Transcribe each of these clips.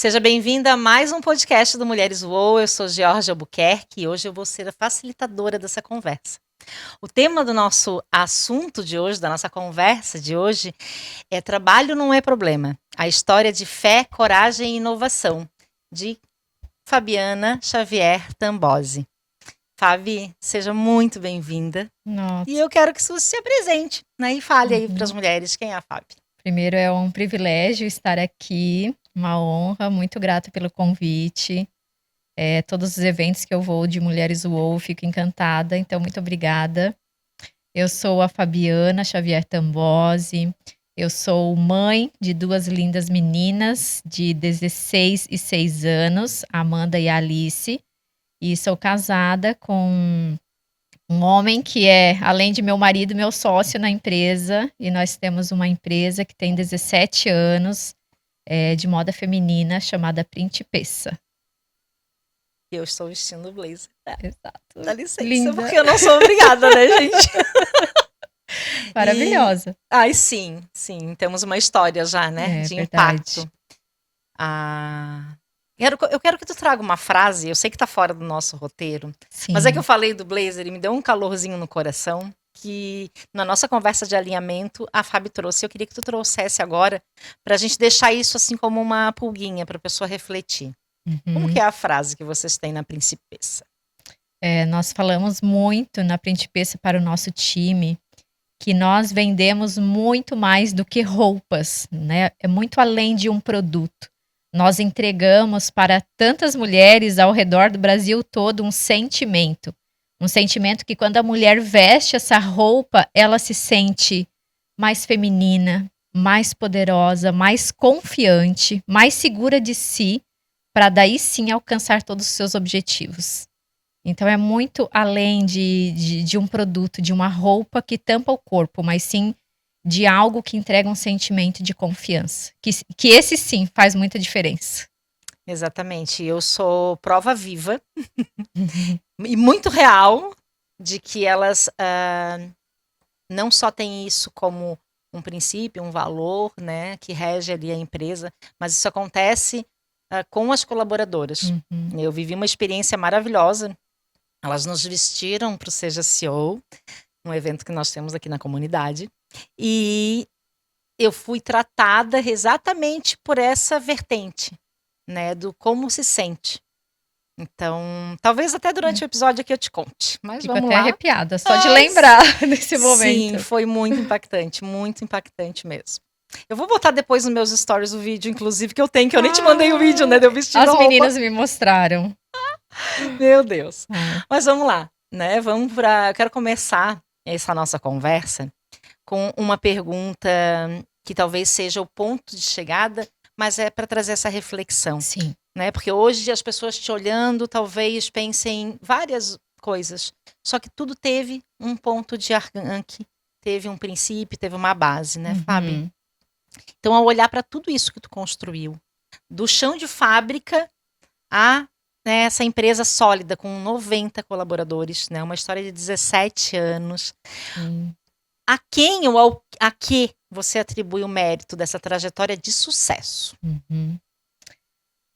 Seja bem-vinda a mais um podcast do Mulheres UOL. Eu sou Georgia Albuquerque e hoje eu vou ser a facilitadora dessa conversa. O tema do nosso assunto de hoje, da nossa conversa de hoje, é Trabalho não é problema. A história de fé, coragem e inovação, de Fabiana Xavier Tambosi. Fabi, seja muito bem-vinda. E Nossa. eu quero que você se apresente, né? E fale aí para as Uhum. mulheres quem é a Fabi. Primeiro é um privilégio estar aqui, uma honra, muito grata pelo convite. Todos os eventos que eu vou de Mulheres UOL, fico encantada, então muito obrigada. Eu sou a Fabiana Xavier Tambosi, eu sou mãe de duas lindas meninas de 16 e 6 anos, a Amanda e a Alice, e sou casada com um homem que é, além de meu marido, meu sócio na empresa. E nós temos uma empresa que tem 17 anos, de moda feminina, chamada Principessa. Eu estou vestindo o blazer. Dá Exato. licença, Linda. porque eu não sou obrigada, né, gente? E, Maravilhosa. ai, sim, temos uma história já, né, É de verdade. impacto. Ah, eu quero que tu traga uma frase, eu sei que tá fora do nosso roteiro, mas é que eu Sim. falei do blazer e me deu um calorzinho no coração, que na nossa conversa de alinhamento, a Fábio trouxe, eu queria que tu trouxesse agora, pra gente deixar isso assim como uma pulguinha pra pessoa refletir. Como que Uhum. é a frase que vocês têm na Principessa? Nós falamos muito na Principessa para o nosso time que nós vendemos muito mais do que roupas, né? É muito além de um produto. Nós entregamos para tantas mulheres ao redor do Brasil todo um sentimento. Um sentimento que quando a mulher veste essa roupa, ela se sente mais feminina, mais poderosa, mais confiante, mais segura de si, para daí sim alcançar todos os seus objetivos. Então é muito além de um produto, de uma roupa que tampa o corpo, mas sim de algo que entrega um sentimento de confiança. Que esse sim faz muita diferença. Exatamente, eu sou prova viva e muito real de que elas não só têm isso como um princípio, um valor, né, que rege ali a empresa, mas isso acontece com as colaboradoras. Uhum. Eu vivi uma experiência maravilhosa. Elas nos vestiram para o Seja CEO, um evento que nós temos aqui na comunidade, e eu fui tratada exatamente por essa vertente, né, do como se sente. Então, talvez até durante o episódio aqui eu te conte, mas Fico vamos até lá. arrepiada só de Ai, lembrar desse sim, momento. foi muito impactante mesmo. Eu vou botar depois nos meus stories o vídeo, inclusive, que eu tenho, que eu nem te mandei o vídeo, né, de eu vestindo As a roupa. meninas me mostraram. Meu Deus. Ai. Mas vamos lá, né, eu quero começar essa nossa conversa com uma pergunta que talvez seja o ponto de chegada, mas é para trazer essa reflexão, Sim. né? Porque hoje as pessoas te olhando talvez pensem em várias coisas, só que tudo teve um ponto de arranque, teve um princípio, teve uma base, né, Fábio? Uhum. Então, ao olhar para tudo isso que tu construiu, do chão de fábrica a, né, essa empresa sólida com 90 colaboradores, né, uma história de 17 anos, Sim. a quem ou a que você atribui o mérito dessa trajetória de sucesso? Uhum.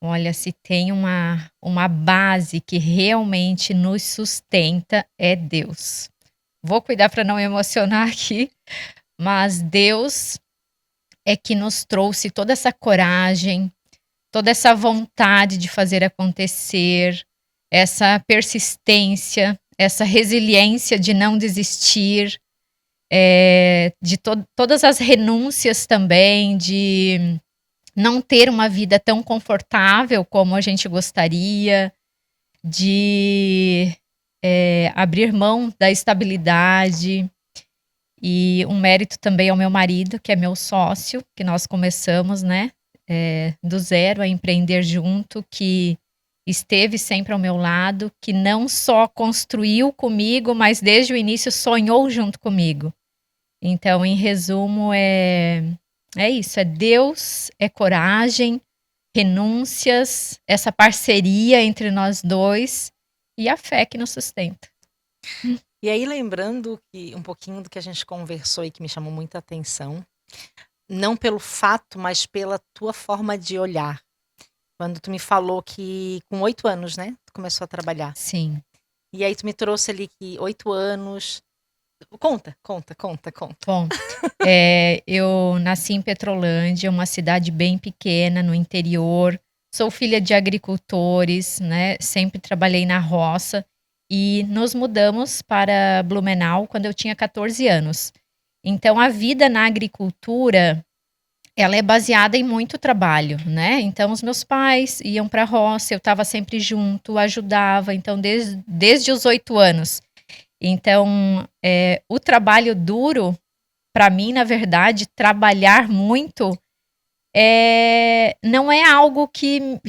Olha, se tem uma base que realmente nos sustenta, é Deus. Vou cuidar para não me emocionar aqui, mas Deus é que nos trouxe toda essa coragem, toda essa vontade de fazer acontecer, essa persistência, essa resiliência de não desistir, todas as renúncias também, de não ter uma vida tão confortável como a gente gostaria, de abrir mão da estabilidade. E um mérito também ao meu marido, que é meu sócio, que nós começamos, né, do zero a empreender junto, que esteve sempre ao meu lado, que não só construiu comigo, mas desde o início sonhou junto comigo. Então, em resumo, é isso, é Deus, é coragem, renúncias, essa parceria entre nós dois e a fé que nos sustenta. E aí, lembrando que um pouquinho do que a gente conversou e que me chamou muita atenção, não pelo fato, mas pela tua forma de olhar. quando tu me falou que com 8 anos, né, tu começou a trabalhar. Sim. E aí tu me trouxe ali que 8 anos. Conta, conta, conta, conta. Bom, eu nasci em Petrolândia, uma cidade bem pequena no interior. Sou filha de agricultores, né? Sempre trabalhei na roça e nos mudamos para Blumenau quando eu tinha 14 anos. Então, a vida na agricultura, ela é baseada em muito trabalho, né? Então, os meus pais iam para a roça, eu estava sempre junto, ajudava. Então, desde os 8 anos. Então, o trabalho duro, para mim, na verdade, trabalhar muito não é algo que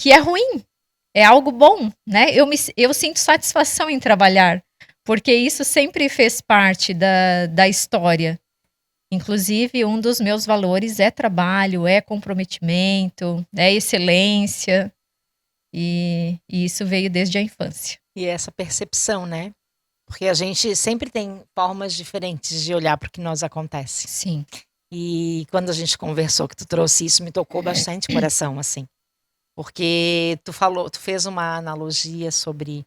é ruim, é algo bom, né? Eu sinto satisfação em trabalhar, porque isso sempre fez parte da história. Inclusive, um dos meus valores é trabalho, é comprometimento, é excelência, e isso veio desde a infância. E essa percepção, né? Porque a gente sempre tem formas diferentes de olhar para o que nos acontece. Sim. E quando a gente conversou, que tu trouxe isso, me tocou bastante o coração, assim. Porque tu fez uma analogia sobre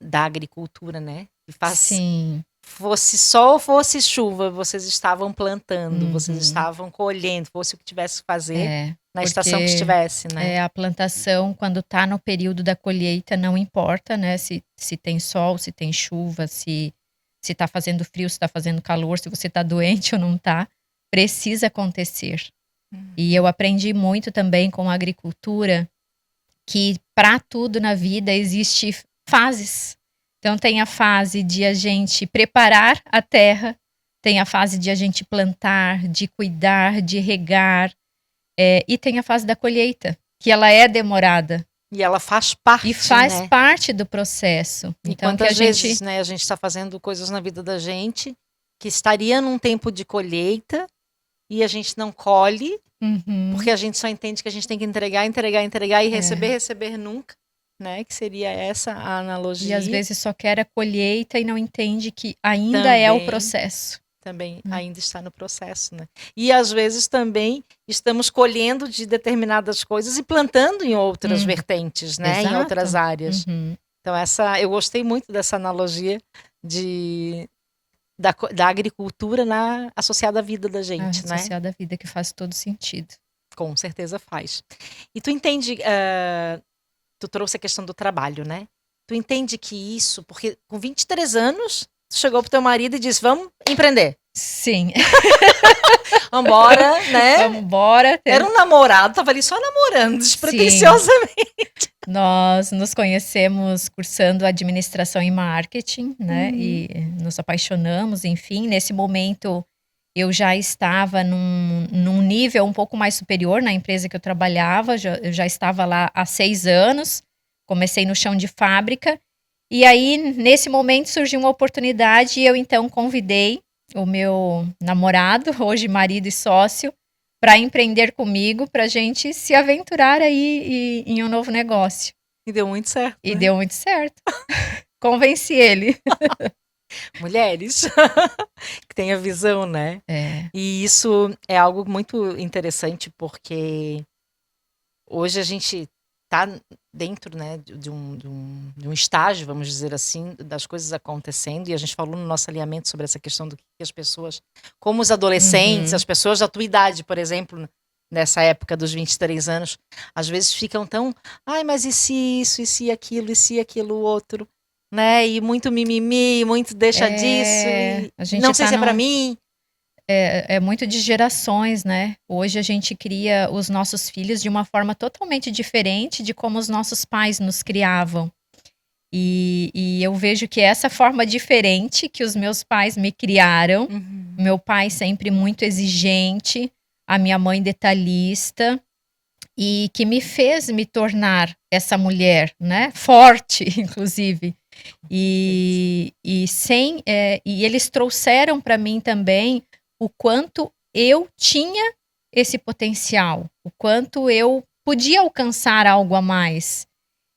da agricultura, né? Sim. Fosse sol ou fosse chuva, vocês estavam plantando, vocês Uhum. estavam colhendo, fosse o que tivesse que fazer na estação que Porque estivesse, né? a plantação, quando está no período da colheita, não importa, né? Se tem sol, se tem chuva, se está fazendo frio, se está fazendo calor, se você está doente ou não está, precisa acontecer. E eu aprendi muito também com a agricultura que para tudo na vida existe fases. Então tem a fase de a gente preparar a terra, tem a fase de a gente plantar, de cuidar, de regar, e tem a fase da colheita, que ela é demorada. E ela faz parte, E faz né? parte do processo. E então, quantas que a vezes, gente... né, a gente está fazendo coisas na vida da gente que estaria num tempo de colheita e a gente não colhe, porque a gente só entende que a gente tem que entregar, entregar, entregar e receber, receber nunca, né? Que seria essa a analogia. E às vezes só quer a colheita e não entende que ainda é o processo. Também ainda está no processo, né? E às vezes também estamos colhendo de determinadas coisas e plantando em outras vertentes, né? Exato. Em outras áreas. Então eu gostei muito dessa analogia da agricultura associada à vida da gente, né? Associada à vida, que faz todo sentido. Com certeza faz. E tu entende, tu trouxe a questão do trabalho, né? Tu entende que isso, porque com 23 anos, tu chegou pro teu marido e disse, vamos empreender. Sim. Vambora, né? Vambora. Era um namorado, tava ali só namorando, despretensiosamente. Nós nos conhecemos cursando administração e marketing, né? E nos apaixonamos, enfim. Nesse momento, eu já estava num nível um pouco mais superior na empresa que eu trabalhava. Eu já estava lá há 6 anos. Comecei no chão de fábrica. E aí, nesse momento, surgiu uma oportunidade e eu, então, convidei o meu namorado, hoje marido e sócio, para empreender comigo, para a gente se aventurar aí em um novo negócio. E deu muito certo. E deu muito certo. Convenci ele. Mulheres que têm a visão, né? E isso é algo muito interessante, porque hoje a gente está dentro, né, de um estágio, vamos dizer assim, das coisas acontecendo, e a gente falou no nosso alinhamento sobre essa questão do que as pessoas, como os adolescentes, as pessoas da tua idade, por exemplo, nessa época dos 23 anos, às vezes ficam tão, mas e se isso, e se aquilo, e se aquilo outro, né, e muito mimimi, muito deixa disso, e não sei se é pra mim. É muito de gerações, né? Hoje a gente cria os nossos filhos de uma forma totalmente diferente de como os nossos pais nos criavam. E eu vejo que essa forma diferente que os meus pais me criaram, meu pai sempre muito exigente, a minha mãe detalhista, e que me fez me tornar essa mulher, né? Forte, inclusive. E eles trouxeram para mim também o quanto eu tinha esse potencial, o quanto eu podia alcançar algo a mais.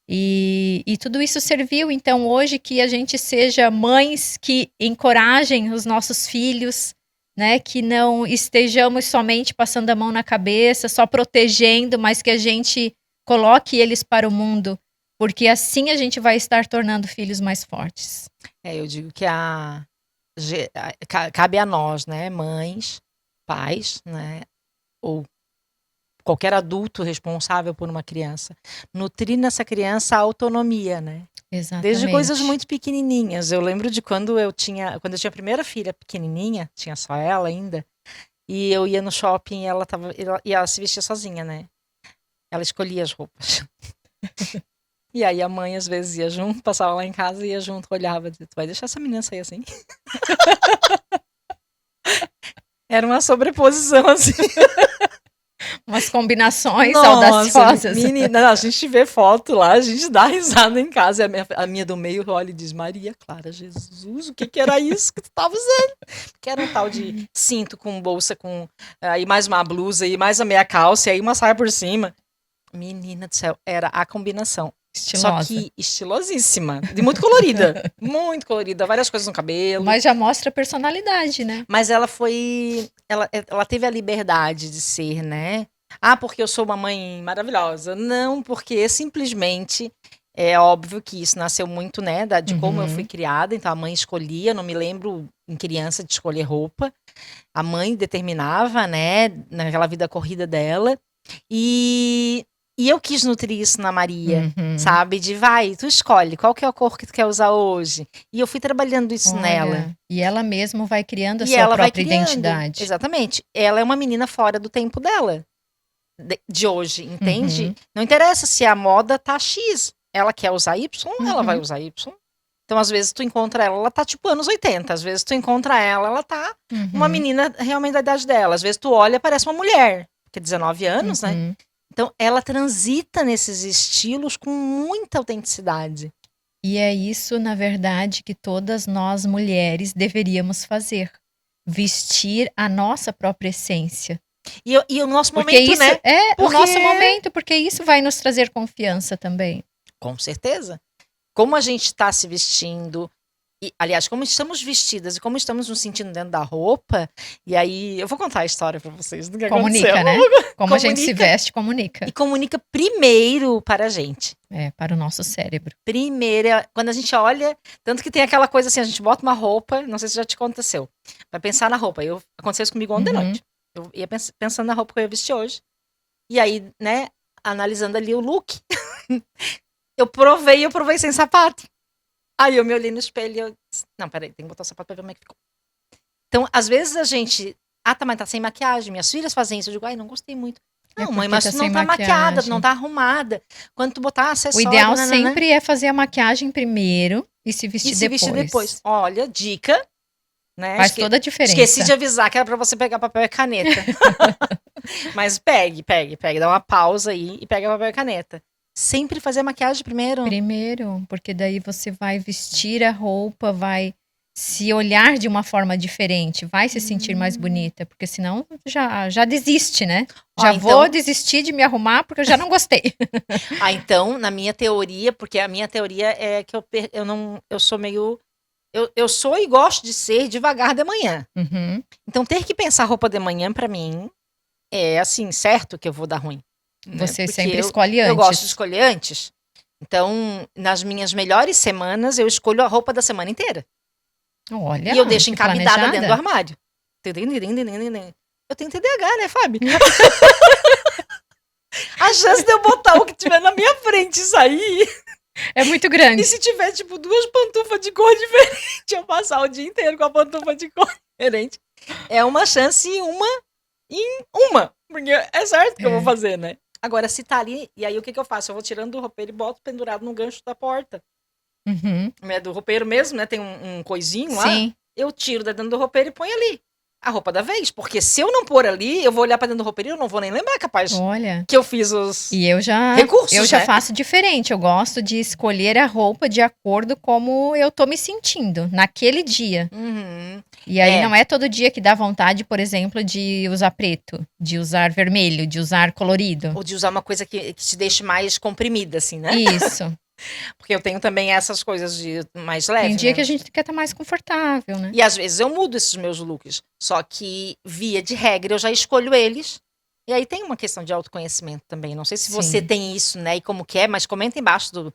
E tudo isso serviu, então, hoje que a gente seja mães que encorajem os nossos filhos, né? Que não estejamos somente passando a mão na cabeça, só protegendo, mas que a gente coloque eles para o mundo, porque assim a gente vai estar tornando filhos mais fortes. Eu digo que cabe a nós, né, mães, pais, né, ou qualquer adulto responsável por uma criança, nutrir nessa criança a autonomia, né? Exatamente. Desde coisas muito pequenininhas. Eu lembro de quando eu tinha a primeira filha pequenininha, tinha só ela ainda, e eu ia no shopping e ela se vestia sozinha, né? Ela escolhia as roupas. E aí a mãe às vezes ia junto, passava lá em casa, ia junto, olhava, dizia, tu vai deixar essa menina sair assim? Era uma sobreposição assim. Umas combinações Nossa, audaciosas. menina, a gente vê foto lá, a gente dá risada em casa. E a minha do meio olha e diz, Maria Clara, Jesus, o que era isso que tu tava usando? Que era um tal de cinto com bolsa, com aí mais uma blusa, e mais a meia calça, e aí uma saia por cima. Menina do céu, era a combinação. Estilosa. Só que estilosíssima, e muito colorida, várias coisas no cabelo. Mas já mostra a personalidade, né? Mas ela teve a liberdade de ser, né? Ah, porque eu sou uma mãe maravilhosa. Não, porque simplesmente é óbvio que isso nasceu muito, né, de como eu fui criada. Então a mãe escolhia, não me lembro em criança de escolher roupa. A mãe determinava, né, naquela vida corrida dela. E eu quis nutrir isso na Maria, sabe? De tu escolhe qual que é a cor que tu quer usar hoje. E eu fui trabalhando isso nela. E ela mesma vai criando a E sua ela vai própria criando, identidade. exatamente. Ela é uma menina fora do tempo dela, de hoje, entende? Não interessa se a moda tá X. Ela quer usar Y, ela vai usar Y. Então, às vezes, tu encontra ela tá tipo anos 80. Às vezes, tu encontra ela tá uma menina realmente da idade dela. Às vezes, tu olha, parece uma mulher. Porque 19 anos, né? Então, ela transita nesses estilos com muita autenticidade. E é isso, na verdade, que todas nós mulheres deveríamos fazer. Vestir a nossa própria essência. E o nosso Porque momento, isso né? o nosso momento, porque isso vai nos trazer confiança também. Com certeza. Como a gente está se vestindo, aliás, como estamos vestidas e como estamos nos sentindo dentro da roupa, e aí eu vou contar a história para vocês do que comunica, aconteceu. Né? Como a gente se veste, comunica. E comunica primeiro para a gente. Para o nosso cérebro. Primeiro, quando a gente olha, tanto que tem aquela coisa assim, a gente bota uma roupa, não sei se já te aconteceu, vai pensar na roupa. Aconteceu isso comigo ontem de noite. Eu ia pensando na roupa que eu ia vestir hoje. E aí, né, analisando ali o look, eu provei sem sapato. Aí eu me olhei no espelho e eu disse, não, peraí, tem que botar o sapato pra ver como é que ficou. Então, às vezes a gente, mas tá sem maquiagem, minhas filhas fazem isso, eu digo, não gostei muito. Não, mãe, mas tu não tá maquiada, tu não tá arrumada. Quando tu botar acessório... O ideal sempre é fazer a maquiagem primeiro e se vestir depois. Olha, dica, né? Faz toda a diferença. Esqueci de avisar que era pra você pegar papel e caneta. Mas pegue, dá uma pausa aí e pega papel e caneta. Sempre fazer a maquiagem primeiro. Primeiro, porque daí você vai vestir a roupa, vai se olhar de uma forma diferente, vai se sentir mais bonita, porque senão já desiste, né? Vou desistir de me arrumar porque eu já não gostei. Então, na minha teoria, porque a minha teoria é que eu sou meio... Eu sou e gosto de ser devagar de manhã. Então, ter que pensar roupa de manhã, pra mim, é assim, certo que eu vou dar ruim. Você sempre escolhe antes. Eu gosto de escolher antes. Então, nas minhas melhores semanas, eu escolho a roupa da semana inteira. Olha, e eu deixo encabidada dentro do armário. Eu tenho TDAH, né, Fábio? A chance de eu botar o que tiver na minha frente e sair... É muito grande. E se tiver, tipo, 2 pantufas de cor diferente, eu passar o dia inteiro com a pantufa de cor diferente. É uma chance em uma. Porque é certo que eu vou fazer, né? Agora, se tá ali, e aí o que eu faço? Eu vou tirando do roupeiro e boto pendurado no gancho da porta. É do roupeiro mesmo, né? Tem um coisinho lá. Sim. Eu tiro da dentro do roupeiro e ponho ali. A roupa da vez. Porque se eu não pôr ali, eu vou olhar pra dentro do roupeiro e eu não vou nem lembrar, capaz. Olha. Que eu fiz os E eu já faço diferente. Eu gosto de escolher a roupa de acordo como eu tô me sentindo naquele dia. E aí não é todo dia que dá vontade, por exemplo, de usar preto, de usar vermelho, de usar colorido. Ou de usar uma coisa que te deixe mais comprimida, assim, né? Isso. Porque eu tenho também essas coisas de mais Tem leve, dia né? que a gente quer estar mais confortável, né? E às vezes eu mudo esses meus looks. Só que, via de regra, eu já escolho eles. E aí tem uma questão de autoconhecimento também. Não sei se você Sim. tem isso, né? E como que é, mas comenta embaixo do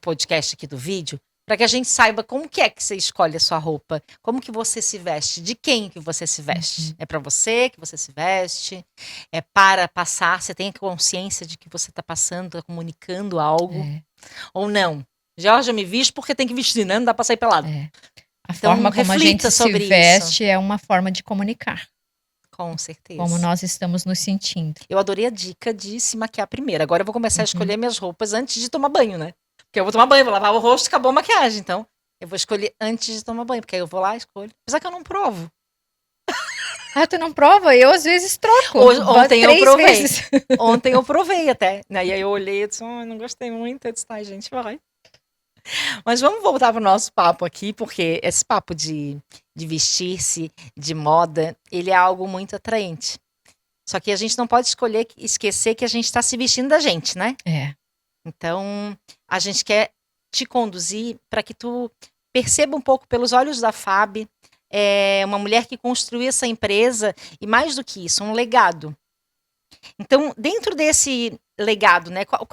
podcast aqui do vídeo, para que a gente saiba como que você escolhe a sua roupa, como que você se veste, de quem que você se veste. Uhum. É para você que você se veste, é para passar, você tem consciência de que você está passando, está comunicando algo, É, ou não. Georgia, me visto porque tem que vestir, né? Não dá para sair pelado. é. A Então, forma como a gente reflita se sobre isso. veste é uma forma de comunicar Com certeza. como nós estamos nos sentindo. Eu adorei a dica de se maquiar primeiro. Agora eu vou começar a Uhum. escolher minhas roupas antes de tomar banho, né? Porque eu vou tomar banho, vou lavar o rosto, acabou a maquiagem. Então, eu vou escolher antes de tomar banho, porque aí eu vou lá e escolho. Apesar que eu não provo. Ah, tu não prova? Eu às vezes troco. Ontem eu 3 provei. vezes. Ontem eu provei até. Né? E aí eu olhei e disse, não gostei muito. Eu disse, tá, gente, vai. Mas vamos voltar pro nosso papo aqui, porque esse papo de vestir-se, de moda, ele é algo muito atraente. Só que a gente não pode esquecer que a gente está se vestindo da gente, né? É. Então, a gente quer te conduzir para que tu perceba um pouco pelos olhos da Fábio, uma mulher que construiu essa empresa e mais do que isso, um legado. Então, dentro desse legado, né, qual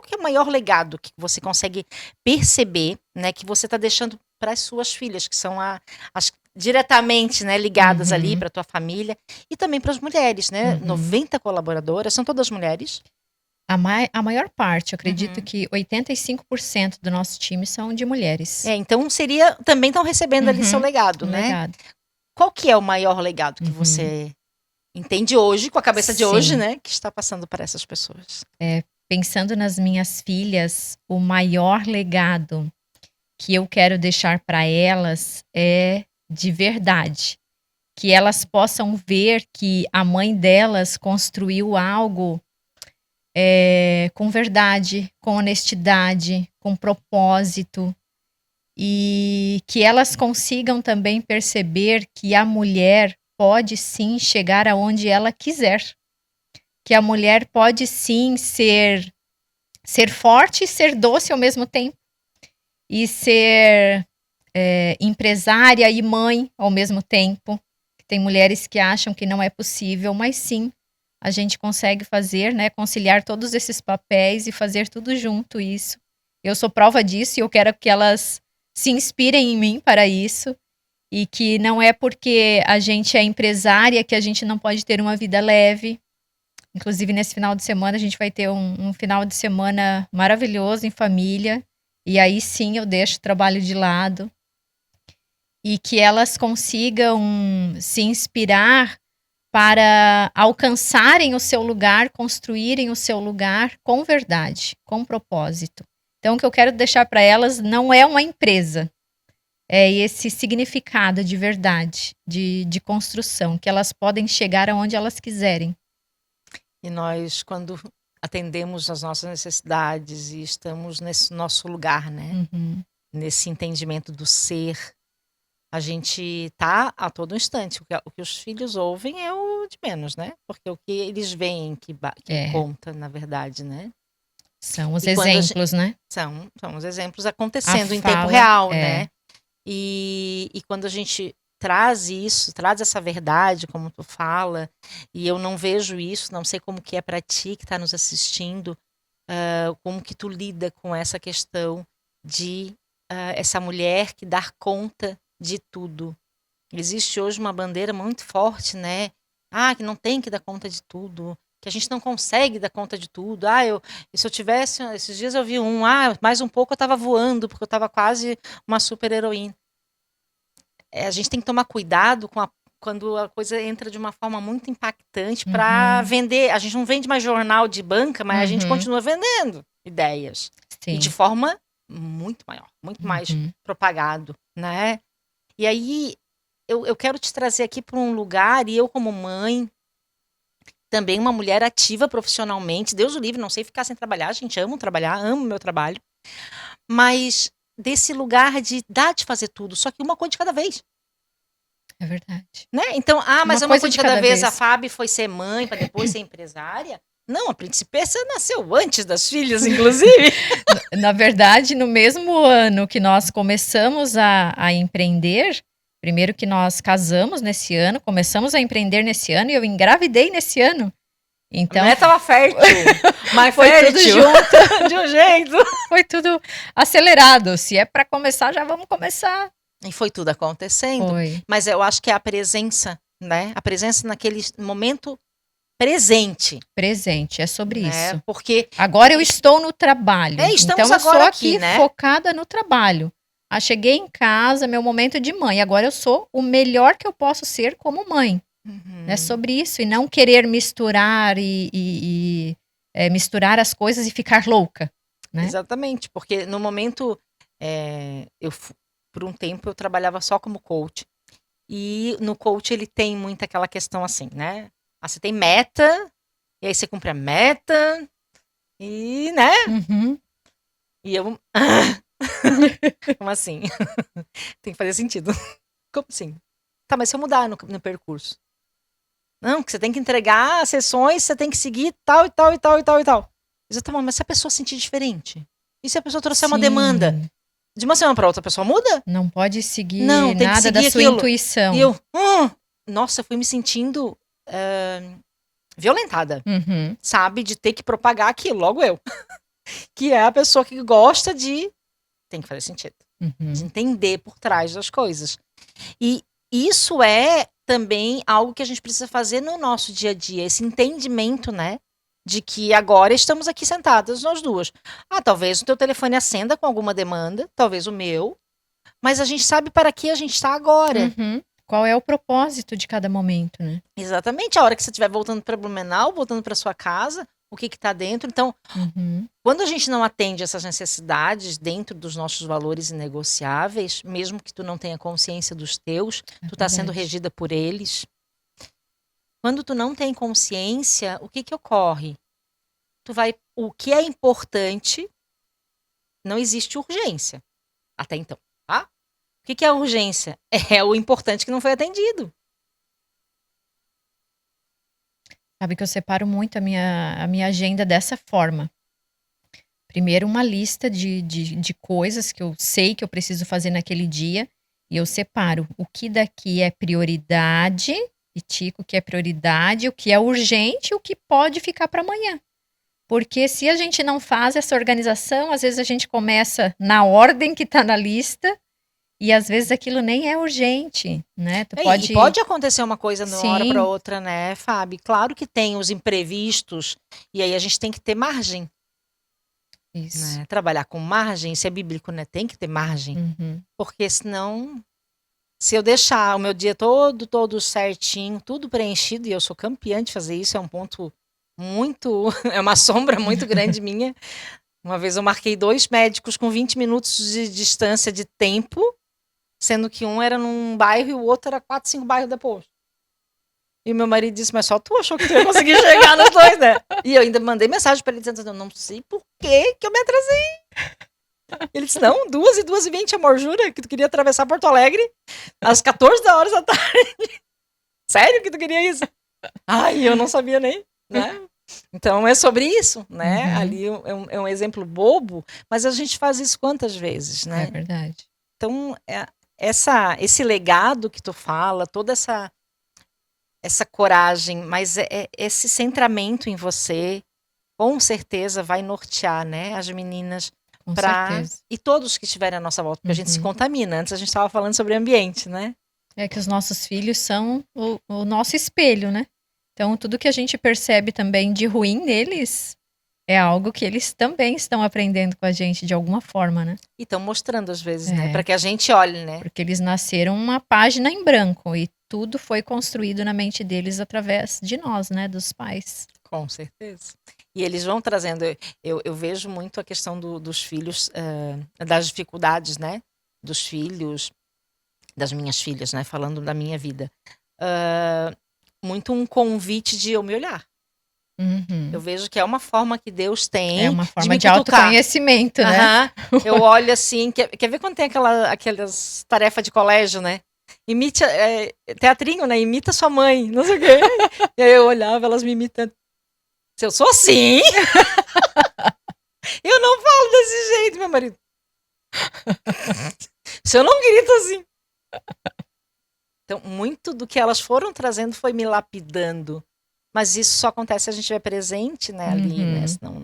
que é o maior legado que você consegue perceber, né, que você está deixando para as suas filhas, que são as diretamente, né, ligadas ali Uhum. para tua família e também para as mulheres, né? Uhum. 90 colaboradoras, são todas mulheres. A maior parte, eu acredito Uhum. que 85% do nosso time são de mulheres. Então também estão recebendo ali seu legado, Um né? legado. Qual que é o maior legado que você entende hoje, com a cabeça de hoje, Sim. né, que está passando para essas pessoas? Pensando nas minhas filhas, o maior legado que eu quero deixar para elas é de verdade. Que elas possam ver que a mãe delas construiu algo com verdade, com honestidade, com propósito. E que elas consigam também perceber que a mulher pode sim chegar aonde ela quiser. Que a mulher pode sim ser forte e ser doce ao mesmo tempo. E ser empresária e mãe ao mesmo tempo. Tem mulheres que acham que não é possível, mas sim, a gente consegue fazer, né? Conciliar todos esses papéis e fazer tudo junto isso. Eu sou prova disso e eu quero que elas se inspirem em mim para isso. E que não é porque a gente é empresária que a gente não pode ter uma vida leve. Inclusive, nesse final de semana, a gente vai ter um final de semana maravilhoso em família. E aí sim eu deixo o trabalho de lado. E que elas consigam se inspirar para alcançarem o seu lugar, construírem o seu lugar com verdade, com propósito. Então, o que eu quero deixar para elas não é uma empresa, é esse significado de verdade, de construção, que elas podem chegar aonde elas quiserem. E nós, quando atendemos as nossas necessidades e estamos nesse nosso lugar, né? Nesse entendimento do ser, a gente tá a todo instante. O que os filhos ouvem é o de menos, né? Porque o que eles veem que conta, na verdade, né? São os E quando exemplos, né? São os exemplos acontecendo em tempo fala, real, né? E quando a gente traz isso, traz essa verdade, como tu fala, e eu não vejo isso, não sei como que é para ti que está nos assistindo, como que tu lida com essa questão de essa mulher que dá conta de tudo. Existe hoje uma bandeira muito forte, né? Que não tem que dar conta de tudo, que a gente não consegue dar conta de tudo. Se eu tivesse, esses dias eu vi mais um pouco eu estava voando, porque eu estava quase uma super heroína. A gente tem que tomar cuidado quando a coisa entra de uma forma muito impactante para vender. A gente não vende mais jornal de banca, mas a gente continua vendendo ideias. Sim. E de forma muito maior, muito mais propagado, né? E aí, eu quero te trazer aqui para um lugar, e eu como mãe, também uma mulher ativa profissionalmente, Deus o livre, não sei ficar sem trabalhar, a gente ama trabalhar, amo meu trabalho, mas desse lugar de dar de fazer tudo, só que uma coisa de cada vez. É verdade. Né? Então, mas uma coisa de cada vez. A vez. Fábio foi ser mãe para depois ser empresária. Não, a Principessa nasceu antes das filhas, inclusive. Na verdade, no mesmo ano que nós começamos a empreender, primeiro que nós casamos nesse ano, começamos a empreender nesse ano e eu engravidei nesse ano. A Então, mulher tava fértil, mas foi tudo fértil junto, de um jeito. foi tudo acelerado. Se é para começar, já vamos começar. E foi tudo acontecendo. Foi. Mas eu acho que é a presença, né? A presença naquele momento presente, Presente, é sobre né? isso. Porque Agora eu estou no trabalho. estamos então eu agora sou aqui, aqui né? focada no trabalho. Cheguei em casa, meu momento de mãe. Agora eu sou o melhor que eu posso ser como mãe. É sobre isso. E não querer misturar misturar as coisas e ficar louca. Né? Exatamente, porque no momento, por um tempo eu trabalhava só como coach. E no coach ele tem muito aquela questão assim, né? Você tem meta, e aí você cumpre a meta, e, né? Uhum. E eu... Como assim? Tem que fazer sentido. Como assim? Tá, mas se eu mudar no percurso? Não, que você tem que entregar sessões, você tem que seguir tal e tal e tal e tal e tal. Exatamente, mas se a pessoa sentir diferente? E se a pessoa trouxer uma demanda? De uma semana para outra a pessoa muda? Não pode seguir Não, tem que nada seguir da sua aquilo. intuição. E eu, nossa, eu fui me sentindo violentada, Uhum. sabe? De ter que propagar aquilo, logo eu. Que é a pessoa que gosta de... Tem que fazer sentido. Uhum. De entender por trás das coisas. E isso é também algo que a gente precisa fazer no nosso dia a dia. Esse entendimento, né? De que agora estamos aqui sentadas nós duas. Talvez o teu telefone acenda com alguma demanda, talvez o meu, mas a gente sabe para que a gente está agora. Uhum. Qual é o propósito de cada momento, né? Exatamente. A hora que você estiver voltando para Blumenau, voltando para sua casa, o que está dentro. Então, quando a gente não atende essas necessidades dentro dos nossos valores inegociáveis, mesmo que tu não tenha consciência dos teus, tu está sendo regida por eles. Quando tu não tem consciência, o que ocorre? O que é importante, não existe urgência até então, tá? O que é a urgência? É o importante que não foi atendido. Sabe que eu separo muito a minha agenda dessa forma. Primeiro, uma lista de coisas que eu sei que eu preciso fazer naquele dia. E eu separo o que daqui é prioridade, e tico o que é prioridade, o que é urgente e o que pode ficar para amanhã. Porque se a gente não faz essa organização, às vezes a gente começa na ordem que está na lista e às vezes aquilo nem é urgente, né? E pode acontecer uma coisa de uma hora para outra, né, Fábio? Claro que tem os imprevistos e aí a gente tem que ter margem. Isso. Né? Trabalhar com margem, isso é bíblico, né? Tem que ter margem. Porque senão, se eu deixar o meu dia todo certinho, tudo preenchido, e eu sou campeã de fazer isso, é um ponto muito... É uma sombra muito grande minha. Uma vez eu marquei 2 médicos com 20 minutos de distância de tempo, sendo que um era num bairro e o outro era 4, 5 bairros depois. E meu marido disse, mas só tu achou que tu ia conseguir chegar nos 2, né? E eu ainda mandei mensagem para ele dizendo, eu não sei por que eu me atrasei. Ele disse, não, 2 e 2h20, amor, jura que tu queria atravessar Porto Alegre às 14 horas da tarde? Sério que tu queria isso? Ai, eu não sabia nem, né? Então é sobre isso, né? Ali é um exemplo bobo, mas a gente faz isso quantas vezes, né? É verdade. Então, esse legado que tu fala, toda essa coragem, mas esse centramento em você, com certeza vai nortear, né, as meninas e todos que estiverem à nossa volta, porque a gente se contamina. Antes a gente estava falando sobre ambiente, né? É que os nossos filhos são o nosso espelho, né? Então, tudo que a gente percebe também de ruim neles é algo que eles também estão aprendendo com a gente de alguma forma, né? E estão mostrando às vezes, né? Para que a gente olhe, né? Porque eles nasceram uma página em branco e tudo foi construído na mente deles através de nós, né? Dos pais. Com certeza. E eles vão trazendo... Eu vejo muito a questão dos filhos, das dificuldades, né? Dos filhos, das minhas filhas, né? Falando da minha vida. Muito um convite de eu me olhar. Eu vejo que é uma forma que Deus tem. É uma forma de autoconhecimento, né? Eu olho assim, quer ver quando tem aquelas tarefas de colégio, né? Imite, teatrinho, né? Imita sua mãe, não sei o quê. E aí eu olhava, elas me imitando. Se eu sou assim, eu não falo desse jeito, meu marido. Se eu não grito assim. Então, muito do que elas foram trazendo foi me lapidando. Mas isso só acontece se a gente estiver presente, né, ali, né? Senão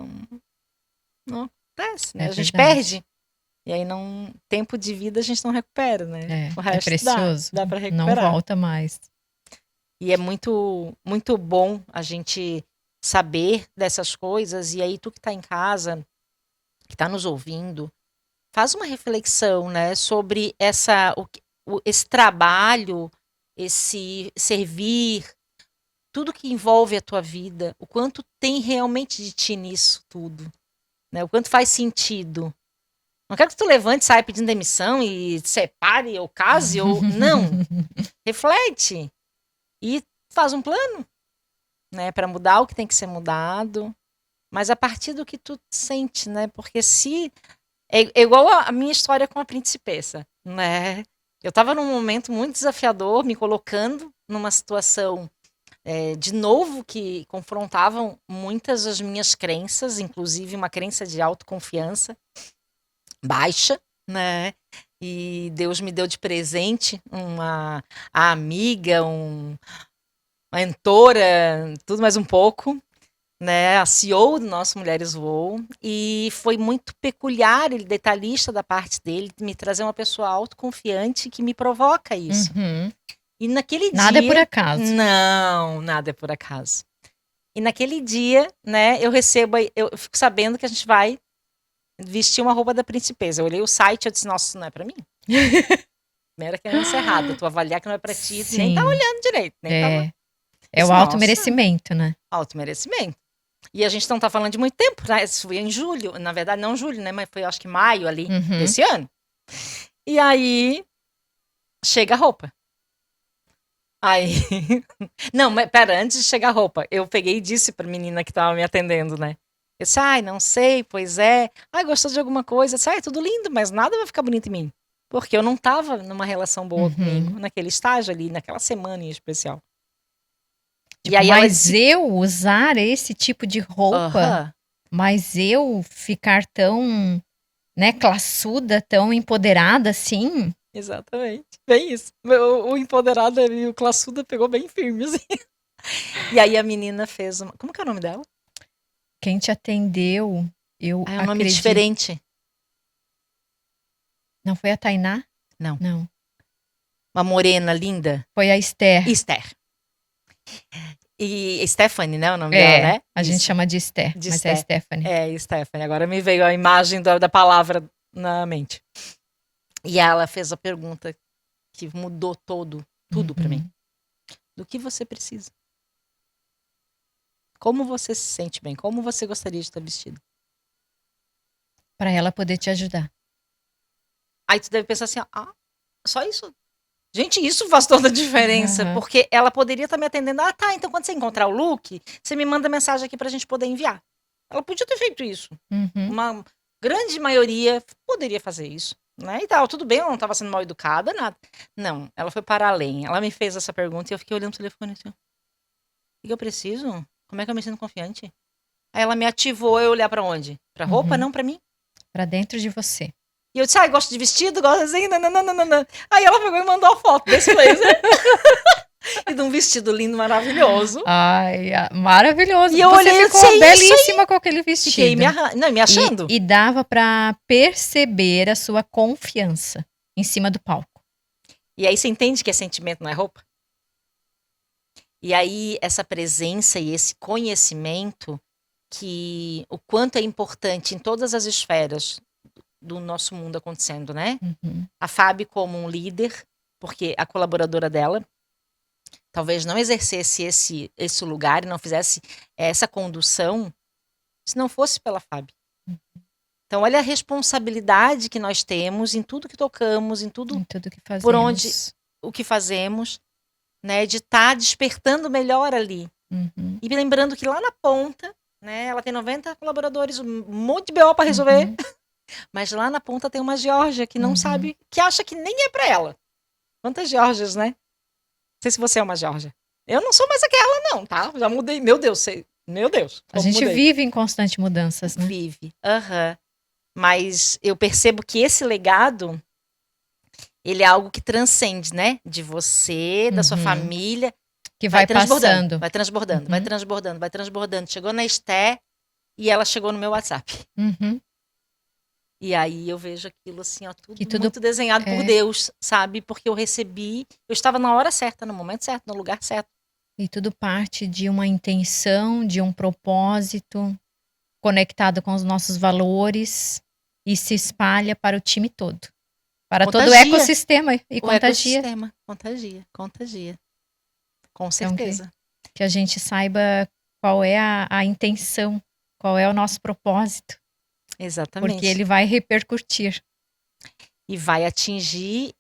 não acontece, né? É A gente verdade. perde. E aí não, tempo de vida a gente não recupera, né? O É resto precioso. dá para Não recuperar. volta mais. E é muito, muito bom a gente saber dessas coisas. E aí, tu que tá em casa, que tá nos ouvindo, faz uma reflexão, né, sobre esse trabalho, esse servir, tudo que envolve a tua vida, o quanto tem realmente de ti nisso tudo, né? O quanto faz sentido. Não quero que tu levante, saia pedindo demissão e separe ou case ou não. Reflete e faz um plano, né, para mudar o que tem que ser mudado, mas a partir do que tu sente, né? Porque se é igual a minha história com a principessa, né? Eu estava num momento muito desafiador, me colocando numa situação de novo que confrontavam muitas das minhas crenças, inclusive uma crença de autoconfiança baixa, né? E Deus me deu de presente a amiga, uma mentora, tudo mais um pouco, né? A CEO do nosso Mulheres Voam, e foi muito peculiar e detalhista da parte dele me trazer uma pessoa autoconfiante que me provoca isso. E naquele Nada é por dia, acaso. não, nada é por acaso. E naquele dia, né, eu fico sabendo que a gente vai vestir uma roupa da princesa. Eu olhei o site e disse, nossa, isso não é pra mim. Primeira crença errada, tu avaliar que não é pra ti, nem tá Sim. olhando direito, nem tava. É o Nossa. auto-merecimento, né? Auto-merecimento. E a gente não tá falando de muito tempo, né? Isso foi em julho, na verdade não julho, né? Mas foi acho que maio ali desse ano. E aí chega a roupa. Aí, não, mas pera, antes de chegar a roupa, eu peguei e disse pra menina que tava me atendendo, né? Eu disse, ai, não sei, pois é. Ai, gostou de alguma coisa? Eu disse, ai, tudo lindo, mas nada vai ficar bonito em mim. Porque eu não tava numa relação boa comigo, naquele estágio ali, naquela semana em especial. Tipo, e aí mas eu usar esse tipo de roupa, mas eu ficar tão, né, classuda, tão empoderada assim. Exatamente, bem isso. O empoderado e o classuda pegou bem firme, assim. E aí a menina fez uma... Como que é o nome dela? Quem te atendeu, eu acredito... É um nome diferente. Não foi a Tainá? Não. Não. Uma morena linda? Foi a Esther. Esther. E Stephanie, né? O nome dela, né? A gente chama de Esther, mas é Stephanie. É, Stephanie. Agora me veio a imagem da palavra na mente. E ela fez a pergunta que mudou tudo pra mim. Do que você precisa? Como você se sente bem? Como você gostaria de estar vestido? Para ela poder te ajudar. Aí tu deve pensar assim, só isso? Gente, isso faz toda a diferença, porque ela poderia estar me atendendo. Ah, tá, então quando você encontrar o look, você me manda mensagem aqui pra gente poder enviar. Ela podia ter feito isso. Uma grande maioria poderia fazer isso, né? E tal, tudo bem, ela não estava sendo mal educada, nada. Não, ela foi para além. Ela me fez essa pergunta e eu fiquei olhando o telefone assim. O que eu preciso? Como é que eu me sinto confiante? Aí ela me ativou a eu olhar pra onde? Pra roupa, não pra mim? Pra dentro de você. E eu disse, gosto de vestido, gosto assim, nananana. Aí ela pegou e mandou a foto desse blazer. E de um vestido lindo, maravilhoso. Ai, maravilhoso. E eu você olhei, ficou belíssima com aquele vestido. Fiquei me achando. E dava pra perceber a sua confiança em cima do palco. E aí você entende que é sentimento, não é roupa? E aí essa presença e esse conhecimento, que o quanto é importante em todas as esferas do nosso mundo acontecendo, né? A Fábio como um líder, porque a colaboradora dela talvez não exercesse esse lugar e não fizesse essa condução se não fosse pela Fábio. Então olha a responsabilidade que nós temos em tudo que tocamos, em tudo que fazemos. Por onde o que fazemos, né? De estar despertando melhor ali. E lembrando que lá na ponta, né? Ela tem 90 colaboradores, um monte de BO para resolver. Mas lá na ponta tem uma Geórgia que não sabe, que acha que nem é pra ela. Quantas Geórgias, né? Não sei se você é uma Geórgia. Eu não sou mais aquela, não, tá? Já mudei. Meu Deus, meu Deus, A como gente mudei. vive em constante mudanças, né? Vive. Aham. Mas eu percebo que esse legado, ele é algo que transcende, né? De você, da sua Uhum. família. Que Vai vai transbordando, passando. vai transbordando, vai Uhum. transbordando, vai transbordando. Chegou na Esté e ela chegou no meu WhatsApp. Uhum. E aí eu vejo aquilo assim, ó, Que tudo tudo muito desenhado por é, Deus, sabe? Porque eu recebi, eu estava na hora certa, no momento certo, no lugar certo. e tudo parte de uma intenção, de um propósito, conectado com os nossos valores e se espalha para o time todo, para todo o Contagia ecossistema e o contagia. ecossistema, contagia, contagia. Com Então, certeza. que a gente saiba qual é a intenção, qual é o nosso propósito, porque Exatamente. ele vai repercutir. E vai atingir,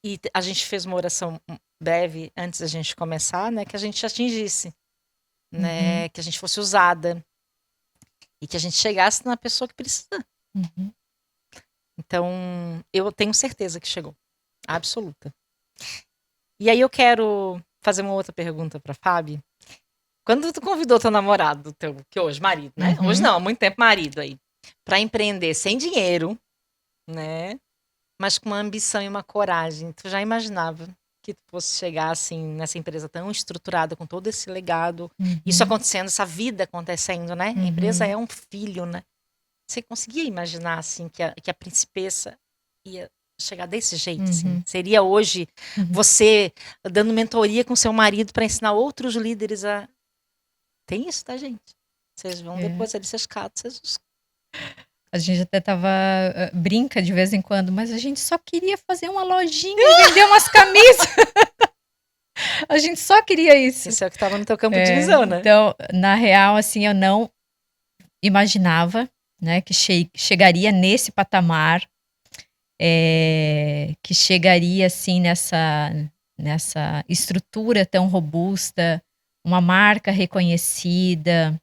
e a gente fez uma oração breve antes da gente começar, né? Que a gente atingisse, Uhum, né? Que a gente fosse usada e que a gente chegasse na pessoa que precisa. uhum. Então, eu tenho certeza que chegou. Absoluta. E aí eu quero fazer uma outra pergunta para Fábio. Quando tu convidou teu namorado, teu, que hoje marido, né? Hoje Uhum. não, há muito tempo marido aí, para empreender sem dinheiro, né? Mas com uma ambição e uma coragem. Tu já imaginava que tu fosse chegar assim nessa empresa tão estruturada com todo esse legado, isso Uhum, acontecendo, essa vida acontecendo, né? A empresa uhum. é um filho, né? Você conseguia imaginar assim que a principessa ia chegar desse jeito, assim? Uhum, Seria hoje uhum. você dando mentoria com seu marido para ensinar outros líderes a. Tem isso, tá, gente? Vocês vão É. depois ali ser escados, vocês. A gente até brinca de vez em quando, mas a gente só queria fazer uma lojinha e vender umas camisas. A gente só queria isso. Esse é o que estava no teu campo de visão, né? Então, na real, assim, eu não imaginava, né, que chegaria nesse patamar, que chegaria, assim, nessa estrutura tão robusta, uma marca reconhecida.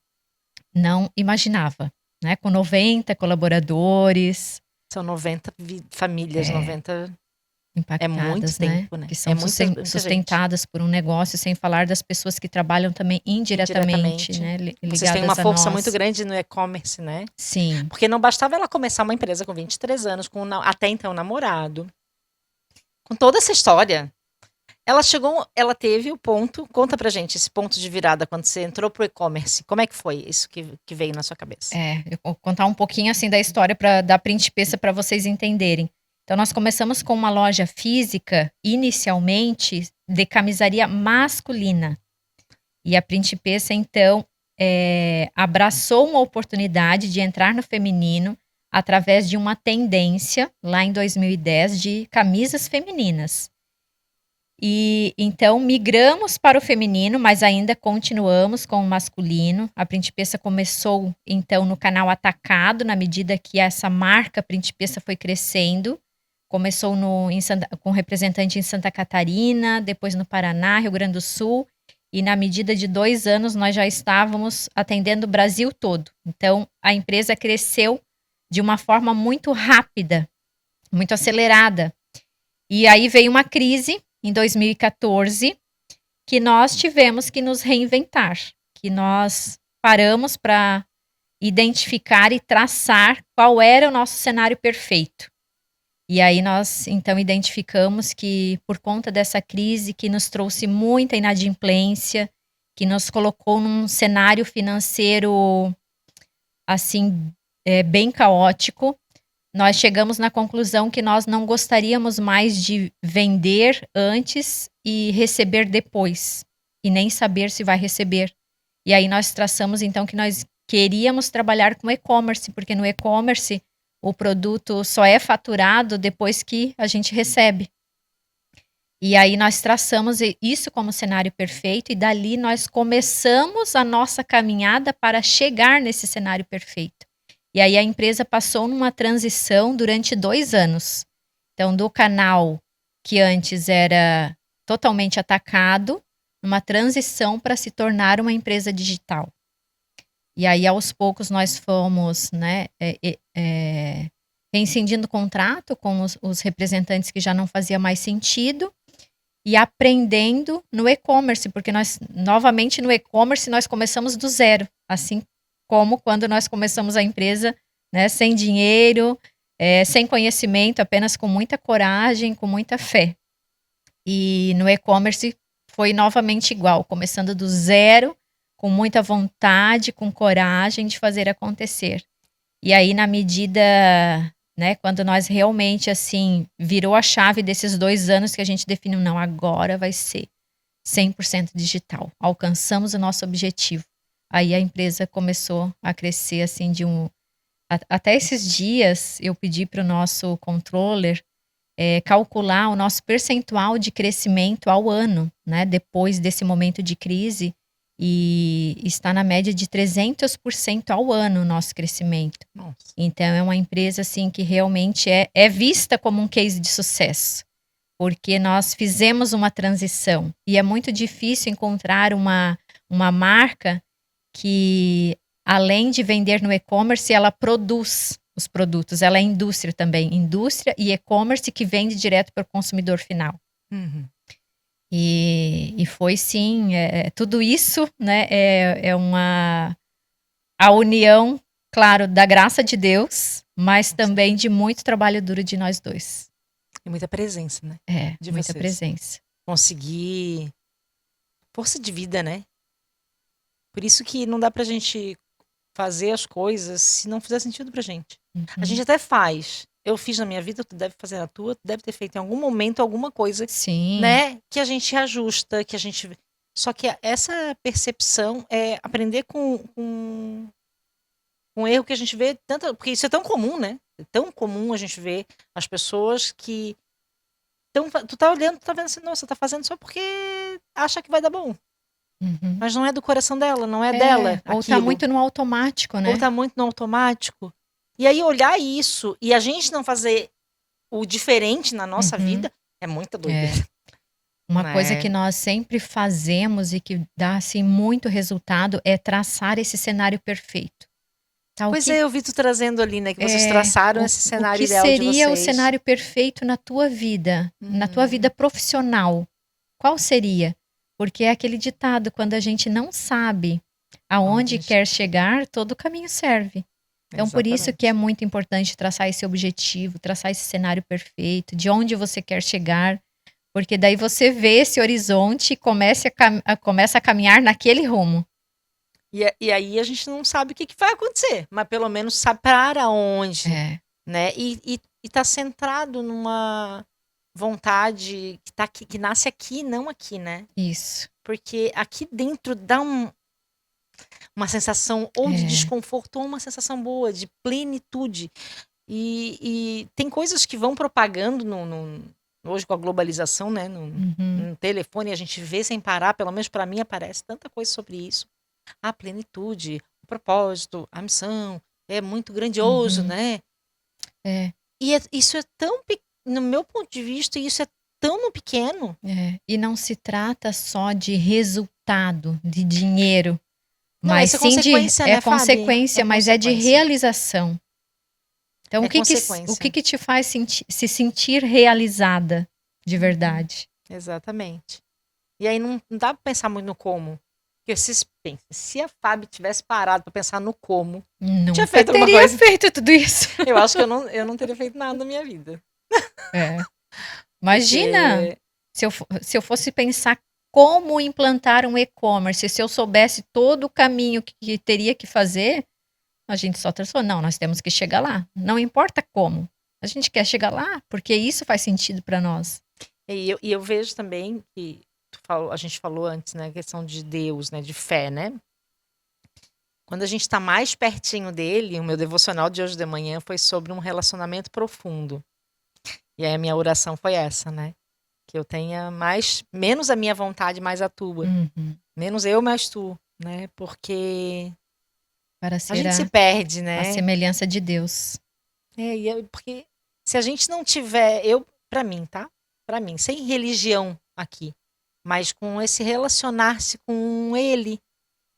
Não imaginava, né? Com 90 colaboradores, São 90 famílias, é, 90. É muito impactadas, né? tempo, né? Que É são muita, muita gente. sustentadas por um negócio, sem falar das pessoas que trabalham também indiretamente, Indiretamente. né? Vocês têm uma Ligadas a força muito nós. grande no e-commerce, né? Sim. Porque não bastava ela começar uma empresa com 23 anos, com até então namorado, com toda essa história. Ela chegou, ela teve o ponto, conta pra gente, esse ponto de virada quando você entrou pro e-commerce. Como é que foi isso que veio na sua cabeça? Eu vou contar um pouquinho assim da história da Principessa para vocês entenderem. Então, nós começamos com uma loja física, inicialmente, de camisaria masculina. E a Principessa, então, abraçou uma oportunidade de entrar no feminino através de uma tendência, lá em 2010, de camisas femininas. E então migramos para o feminino, mas ainda continuamos com o masculino. A Principessa começou então no canal atacado, na medida que essa marca Principessa foi crescendo. Começou com representante em Santa Catarina, depois no Paraná, Rio Grande do Sul, e na medida de 2 anos nós já estávamos atendendo o Brasil todo. Então a empresa cresceu de uma forma muito rápida, muito acelerada. E aí veio uma crise em 2014 que nós tivemos que nos reinventar, que nós paramos para identificar e traçar qual era o nosso cenário perfeito. E aí nós então identificamos que por conta dessa crise que nos trouxe muita inadimplência, que nos colocou num cenário financeiro assim bem caótico, nós chegamos na conclusão que nós não gostaríamos mais de vender antes e receber depois, e nem saber se vai receber. E aí nós traçamos então que nós queríamos trabalhar com e-commerce, porque no e-commerce o produto só é faturado depois que a gente recebe. E aí nós traçamos isso como cenário perfeito e dali nós começamos a nossa caminhada para chegar nesse cenário perfeito. E aí a empresa passou numa transição durante 2 anos. Então, do canal que antes era totalmente atacado, uma transição para se tornar uma empresa digital. E aí, aos poucos, nós fomos, né, rescindindo o contrato com os representantes que já não fazia mais sentido. e aprendendo no e-commerce, porque nós, novamente, no e-commerce, nós começamos do zero, assim como quando nós começamos a empresa, né, sem dinheiro, sem conhecimento, apenas com muita coragem, com muita fé. E no e-commerce foi novamente igual, começando do zero, com muita vontade, com coragem de fazer acontecer. E aí, na medida, né, quando nós realmente, assim, virou a chave desses 2 anos que a gente definiu, não, agora vai ser 100% digital. Alcançamos o nosso objetivo. Aí a empresa começou a crescer, assim, até esses dias, eu pedi para o nosso controller calcular o nosso percentual de crescimento ao ano, né, depois desse momento de crise, e está na média de 300% ao ano o nosso crescimento. Nossa. Então é uma empresa assim que realmente é vista como um case de sucesso, porque nós fizemos uma transição e é muito difícil encontrar uma marca que, além de vender no e-commerce, ela produz os produtos. Ela é indústria também, indústria e e-commerce que vende direto para o consumidor final. Uhum. E foi sim, tudo isso, né, a união, claro, da graça de Deus, mas também de muito trabalho duro de nós dois. E muita presença, né? De Muita vocês. presença. Conseguir força de vida, né? Por isso que não dá pra gente fazer as coisas se não fizer sentido pra gente. A gente até faz. Eu fiz na minha vida, tu deve fazer na tua, tu deve ter feito em algum momento alguma coisa, Sim. né? Que a gente ajusta, que a gente. Só que essa percepção é aprender com um erro que a gente vê tanto. Porque isso é tão comum, né? É tão comum a gente ver as pessoas que. Tu tá olhando, tu tá vendo assim, nossa, tá fazendo só porque acha que vai dar bom. Uhum. Mas não é do coração dela, não é dela. Ou aquilo. tá muito no automático, né? Ou tá muito no automático. E aí olhar isso e a gente não fazer o diferente na nossa vida é muita doideira. Uma coisa que nós sempre fazemos e que dá assim muito resultado é traçar esse cenário perfeito. Tá, Pois eu vi tu trazendo ali, né? Que vocês traçaram esse cenário ideal de vocês. O que seria o cenário perfeito na tua vida? Na tua vida profissional? Qual seria? Porque é aquele ditado, quando a gente não sabe aonde quer chegar, todo caminho serve. Então, por isso que é muito importante traçar esse objetivo, traçar esse cenário perfeito, de onde você quer chegar, porque daí você vê esse horizonte e começa a caminhar naquele rumo. E aí a gente não sabe o que vai acontecer, mas pelo menos sabe para onde, né? E tá centrado numa vontade que nasce aqui, não aqui, né? Isso. Porque aqui dentro dá uma sensação ou de desconforto ou uma sensação boa, de plenitude. E tem coisas que vão propagando hoje com a globalização, né? No telefone a gente vê sem parar, pelo menos para mim aparece tanta coisa sobre isso. A plenitude, o propósito, a missão, é muito grandioso, né? E isso é tão, no meu ponto de vista, isso é tão pequeno. E não se trata só de resultado, de dinheiro. Não, mas é sim consequência, né, consequência, mas é de realização. Então, o que te faz se sentir realizada de verdade? Exatamente. E aí não dá pra pensar muito no como. Porque se a Fábio tivesse parado pra pensar no como, não tinha feito alguma teria coisa. feito tudo isso. Eu acho que eu não teria feito nada na minha vida. Imagina, se eu fosse pensar como implantar um e-commerce, se eu soubesse todo o caminho que teria que fazer, a gente só transformou. Não, nós temos que chegar lá. Não importa como. A gente quer chegar lá, porque isso faz sentido para nós. E eu vejo também que a gente falou antes, né, a questão de Deus, né, de fé, né? Quando a gente está mais pertinho dele, o meu devocional de hoje de manhã foi sobre um relacionamento profundo. E aí a minha oração foi essa, né? Que eu tenha menos a minha vontade, mais a tua. Menos eu, mais tu, né? Porque para ser a gente se perde, né? A semelhança de Deus. Porque se a gente não tiver, para mim, tá? Para mim, sem religião aqui, mas com esse relacionar-se com ele,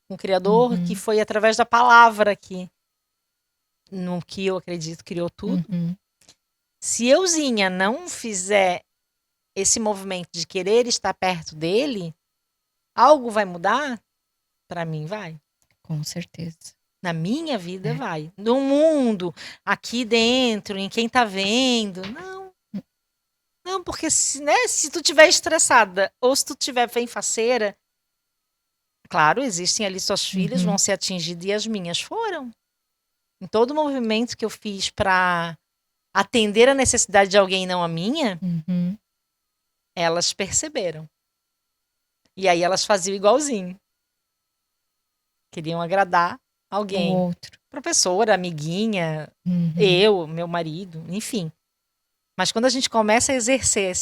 com o Criador, que foi através da palavra que, no que eu acredito, criou tudo. Se euzinha não fizer esse movimento de querer estar perto dele, algo vai mudar? Para mim, vai. Com certeza. Na minha vida, É. vai. No mundo, aqui dentro, em quem tá vendo, não. Não, porque se tu tiver estressada ou se tu tiver bem faceira, claro, existem ali suas filhas, Uhum. vão ser atingidas e as minhas foram. Em todo o movimento que eu fiz para atender a necessidade de alguém, não a minha, Uhum. elas perceberam. E aí elas faziam igualzinho. Queriam agradar O alguém. outro. Professora, amiguinha, Uhum. eu, meu marido, enfim. Mas quando a gente começa a exercer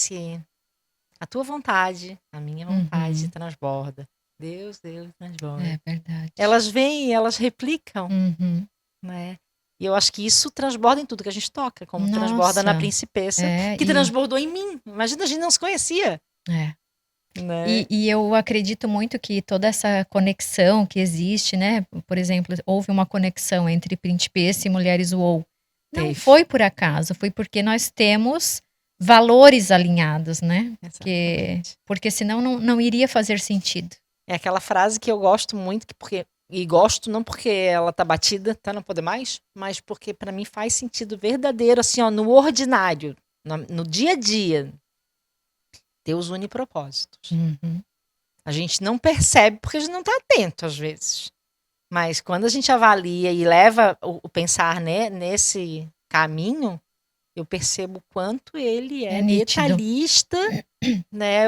a tua vontade, a minha vontade Uhum. transborda. Deus, transborda. É verdade. Elas vêm, elas replicam, Uhum. né? E eu acho que isso transborda em tudo que a gente toca, como transborda na Nossa. Principessa, É, que transbordou em mim. Imagina, a gente não se conhecia, É. né? E eu acredito muito que toda essa conexão que existe, né? Por exemplo, houve uma conexão entre Principessa e Mulheres UOL. Não Teve. foi por acaso, foi porque nós temos valores alinhados, né? Exatamente. Porque senão não iria fazer sentido. É aquela frase que eu gosto muito, e gosto não porque ela tá batida, tá não poder mais, mas porque para mim faz sentido verdadeiro, assim, ó, no ordinário, no dia a dia. Deus une propósitos. Uhum. A gente não percebe porque a gente não tá atento às vezes. Mas quando a gente avalia e leva o pensar, né, nesse caminho, eu percebo o quanto ele é nítido. detalhista, né?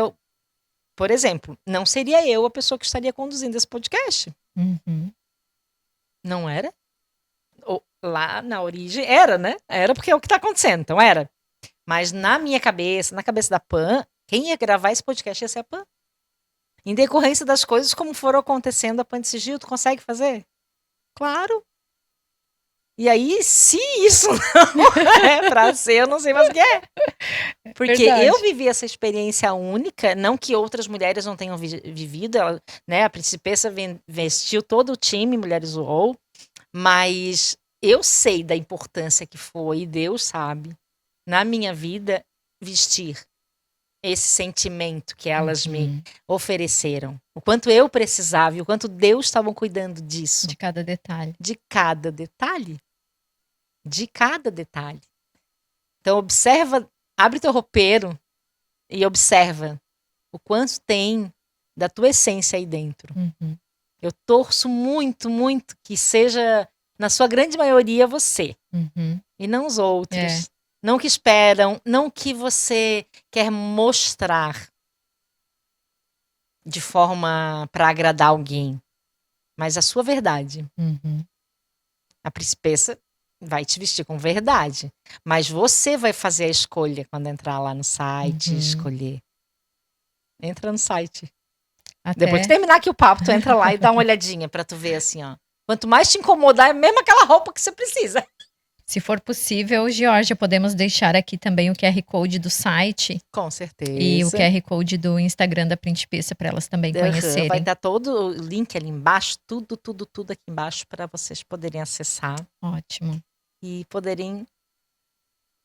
Por exemplo, não seria eu a pessoa que estaria conduzindo esse podcast. Uhum. Não era? Lá na origem, era, né? Era porque é o que tá acontecendo, então era. Mas na minha cabeça, na cabeça da Pan, quem ia gravar esse podcast ia ser a Pan. Em decorrência das coisas como foram acontecendo, a Pan disse, Gil, tu consegue fazer? Claro. E aí, se isso não é pra ser, eu não sei mais o que é. Porque Verdade. eu vivi essa experiência única, não que outras mulheres não tenham vivido, ela, né, a Principessa vestiu todo o time Mulheres UOL, mas eu sei da importância que foi, e Deus sabe, na minha vida, vestir esse sentimento que elas me ofereceram. O quanto eu precisava e o quanto Deus estava cuidando disso. De cada detalhe. De cada detalhe. De cada detalhe. Então observa, abre teu roupeiro e observa o quanto tem da tua essência aí dentro. Uhum. Eu torço muito, muito que seja, na sua grande maioria, você. Uhum. E não os outros. É. Não que esperam, não que você quer mostrar de forma para agradar alguém, mas a sua verdade. Uhum. A Principessa vai te vestir com verdade, mas você vai fazer a escolha quando entrar lá no site, escolher. Entra no site. Depois que terminar aqui o papo, tu entra lá e dá uma olhadinha pra tu ver assim, ó. Quanto mais te incomodar, é mesmo aquela roupa que você precisa. Se for possível, Georgia, podemos deixar aqui também o QR Code do site. Com certeza. E o QR Code do Instagram da Principessa para elas também conhecerem. Vai estar todo o link ali embaixo, tudo aqui embaixo para vocês poderem acessar. Ótimo. E poderem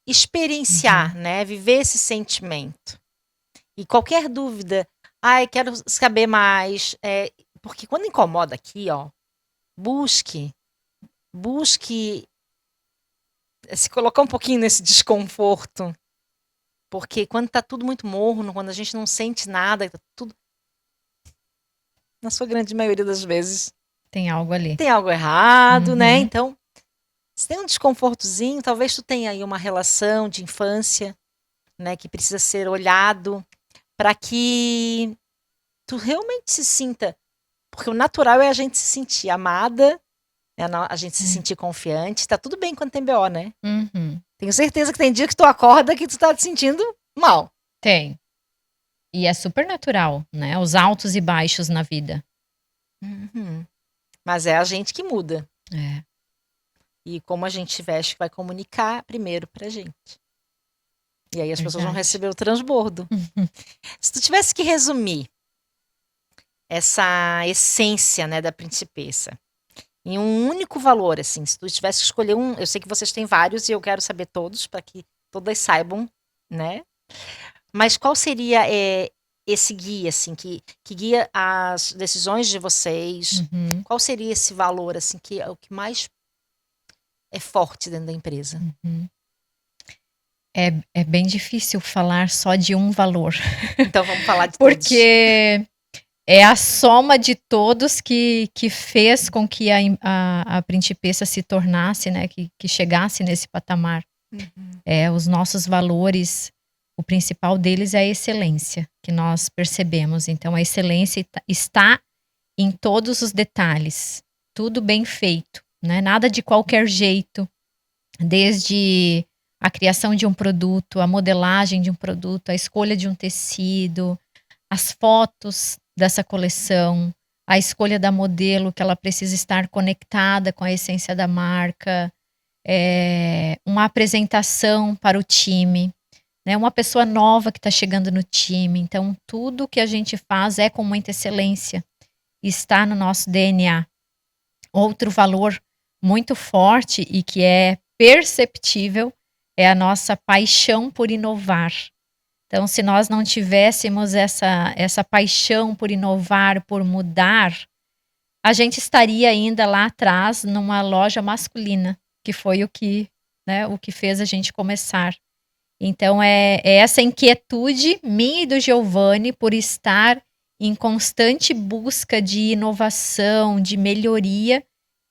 experienciar, né? Viver esse sentimento. E qualquer dúvida, quero saber mais. Porque quando incomoda aqui, ó, busque se colocar um pouquinho nesse desconforto. Porque quando tá tudo muito morno, quando a gente não sente nada, tá tudo. Na sua grande maioria das vezes. Tem algo ali. Tem algo errado, né? Então, se tem um desconfortozinho, talvez tu tenha aí uma relação de infância, né? Que precisa ser olhado para que tu realmente se sinta. Porque o natural é a gente se sentir amada, a gente se sentir confiante. Tá tudo bem quando tem BO, né? Tenho certeza que tem dia que tu acorda que tu tá te sentindo mal. Tem. E é super natural, né? Os altos e baixos na vida. Mas é a gente que muda. É. E como a gente veste, vai comunicar primeiro pra gente. E aí as pessoas vão receber o transbordo. Se tu tivesse que resumir essa essência, né, da Principessa em um único valor, assim, se tu tivesse que escolher eu sei que vocês têm vários e eu quero saber todos para que todas saibam, né? Mas qual seria esse guia, assim, que guia as decisões de vocês? Uhum, Qual seria esse valor, assim, que é o que mais é forte dentro da empresa? uhum. É bem difícil falar só de um valor, Então vamos falar de todos. porque é a soma de todos que fez com que a Principessa se tornasse, né, que chegasse nesse patamar. Os nossos valores, o principal deles é a excelência, que nós percebemos. Então, a excelência está em todos os detalhes, tudo bem feito, né? Nada de qualquer jeito, desde a criação de um produto, a modelagem de um produto, a escolha de um tecido, as fotos dessa coleção, a escolha da modelo, que ela precisa estar conectada com a essência da marca, uma apresentação para o time, né? Uma pessoa nova que está chegando no time. Então, tudo que a gente faz é com muita excelência, está no nosso DNA. Outro valor muito forte e que é perceptível é a nossa paixão por inovar. Então, se nós não tivéssemos essa paixão por inovar, por mudar, a gente estaria ainda lá atrás numa loja masculina, que foi o que, né, o que fez a gente começar. Então, é essa inquietude minha e do Giovanni por estar em constante busca de inovação, de melhoria,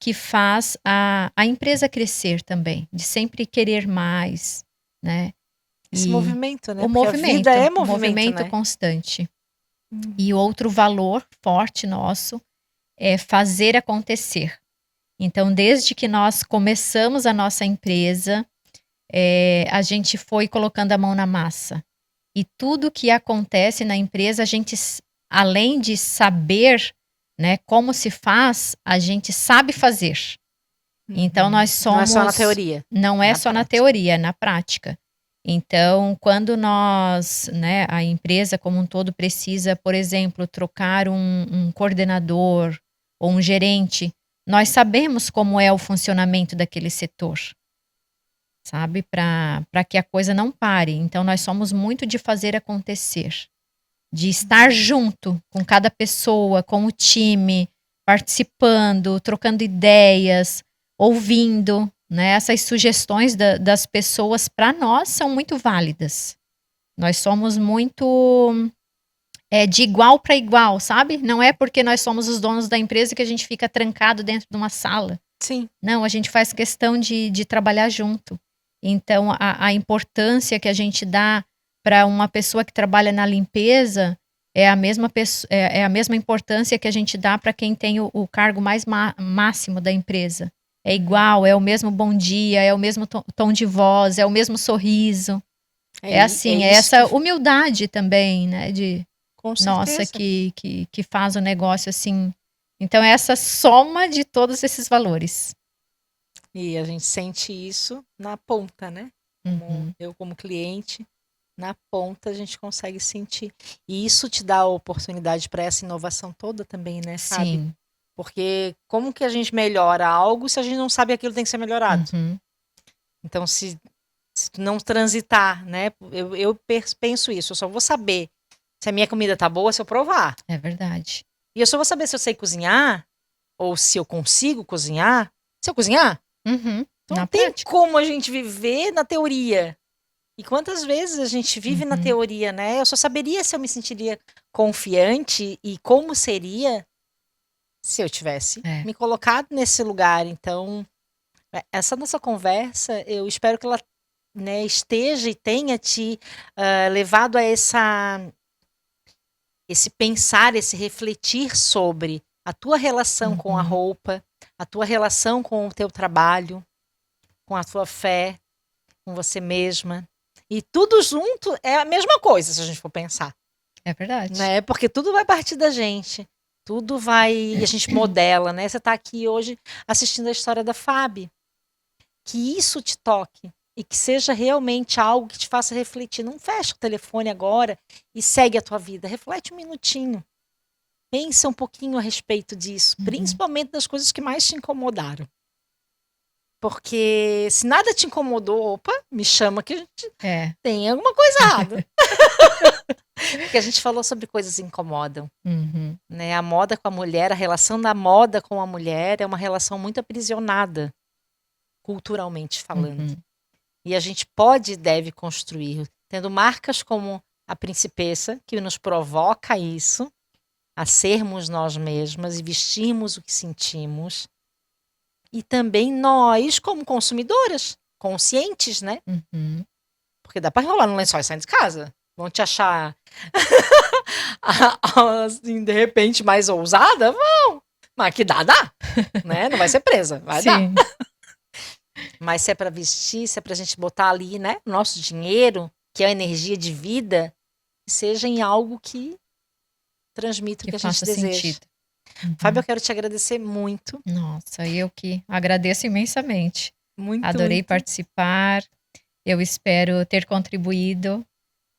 que faz a empresa crescer também, de sempre querer mais, né? Esse E movimento, né? o Porque a vida é movimento, movimento né? constante. E outro valor forte nosso é fazer acontecer. Então, desde que nós começamos a nossa empresa, a gente foi colocando a mão na massa. E tudo que acontece na empresa, a gente, além de saber, né, como se faz, a gente sabe fazer. Então, nós somos... Não é só na teoria. Não é na só na prática. teoria, é na prática. Então, quando nós, né, a empresa como um todo precisa, por exemplo, trocar um coordenador ou um gerente, nós sabemos como é o funcionamento daquele setor, sabe? Para que a coisa não pare. Então, nós somos muito de fazer acontecer, de estar junto com cada pessoa, com o time, participando, trocando ideias, ouvindo, né? Essas sugestões das pessoas, para nós, são muito válidas. Nós somos muito de igual para igual, sabe? Não é porque nós somos os donos da empresa que a gente fica trancado dentro de uma sala. Sim. Não, a gente faz questão de trabalhar junto. Então, a importância que a gente dá para uma pessoa que trabalha na limpeza é a mesma importância que a gente dá para quem tem o cargo mais máximo da empresa. É igual, é o mesmo bom dia, é o mesmo tom de voz, é o mesmo sorriso. É assim, é essa humildade também, né? Com nossa, certeza. que faz o negócio assim. Então, é essa soma de todos esses valores. E a gente sente isso na ponta, né? Eu, como cliente, na ponta a gente consegue sentir. E isso te dá a oportunidade para essa inovação toda também, né? Sabe? Sim. Porque como que a gente melhora algo se a gente não sabe que aquilo tem que ser melhorado? Então, se não transitar, né? Eu penso isso, eu só vou saber se a minha comida tá boa se eu provar. É verdade. E eu só vou saber se eu sei cozinhar, ou se eu consigo cozinhar, se eu cozinhar. Então não tem como a gente viver na teoria. E quantas vezes a gente vive na teoria, né? Eu só saberia se eu me sentiria confiante e como seria se eu tivesse me colocado nesse lugar. Então, essa nossa conversa, eu espero que ela, né, esteja e tenha te levado a esse pensar, esse refletir sobre a tua relação com a roupa, a tua relação com o teu trabalho, com a tua fé, com você mesma. E tudo junto é a mesma coisa, se a gente for pensar. É verdade. Né? Porque tudo vai partir da gente. Tudo vai... E a gente modela, né? Você está aqui hoje assistindo a história da Fábio. Que isso te toque. E que seja realmente algo que te faça refletir. Não fecha o telefone agora e segue a tua vida. Reflete um minutinho. Pensa um pouquinho a respeito disso. Principalmente das coisas que mais te incomodaram. Porque se nada te incomodou, opa, me chama que a gente tem alguma coisa errada. Porque a gente falou sobre coisas que incomodam, Uhum, né? A moda com a mulher, a relação da moda com a mulher é uma relação muito aprisionada, culturalmente falando. uhum. E a gente pode e deve construir, tendo marcas como a Principessa, que nos provoca isso, a sermos nós mesmas e vestirmos o que sentimos. E também nós, como consumidoras, conscientes, né? Uhum. Porque dá pra enrolar no lençol e sair de casa. Vão te achar, assim, de repente, mais ousada? Vão. Mas que dá, né? Não vai ser presa, vai dar. Sim, Mas se é pra vestir, se é pra gente botar ali, né, o nosso dinheiro, que é a energia de vida, que seja em algo que transmita o que que a gente faça deseja. sentido. Uhum. Fábio, eu quero te agradecer muito, Nossa, eu que agradeço imensamente. muito, Adorei muito. participar. Eu espero ter contribuído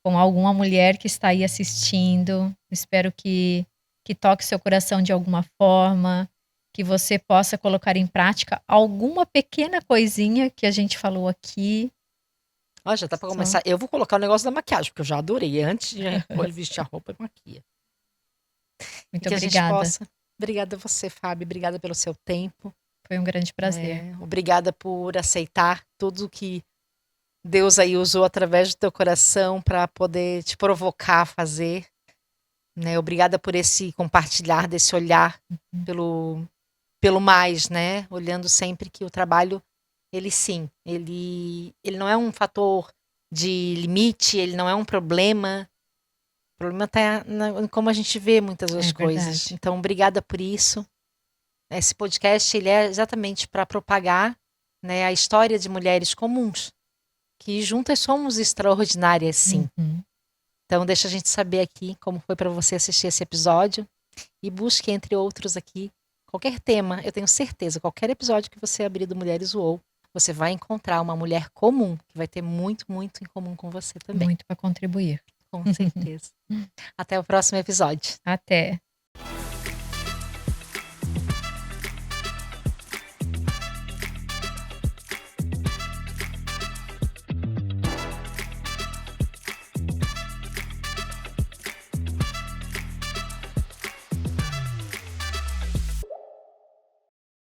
com alguma mulher que está aí assistindo. Espero que toque seu coração de alguma forma, que você possa colocar em prática alguma pequena coisinha que a gente falou aqui. Ó, já tá pra Só começar. Eu vou colocar o negócio da maquiagem, porque eu já adorei. Antes de vestir a roupa, maquia. E muito que a gente obrigada. possa. Obrigada a você, Fábio. Obrigada pelo seu tempo. Foi um grande prazer. Obrigada por aceitar tudo que Deus aí usou através do teu coração para poder te provocar a fazer. Né? Obrigada por esse compartilhar desse olhar Uhum. pelo mais, né? Olhando sempre que o trabalho, ele sim, ele não é um fator de limite, ele não é um problema. O problema está em como a gente vê muitas das É coisas. verdade. Então, obrigada por isso. Esse podcast ele é exatamente para propagar, né, a história de mulheres comuns, que juntas somos extraordinárias, sim. Uhum. Então, deixa a gente saber aqui como foi para você assistir esse episódio e busque, entre outros aqui, qualquer tema. Eu tenho certeza, qualquer episódio que você abrir do Mulheres UOL, você vai encontrar uma mulher comum, que vai ter muito, muito em comum com você também. Muito para contribuir. Com certeza. Até o próximo episódio. Até.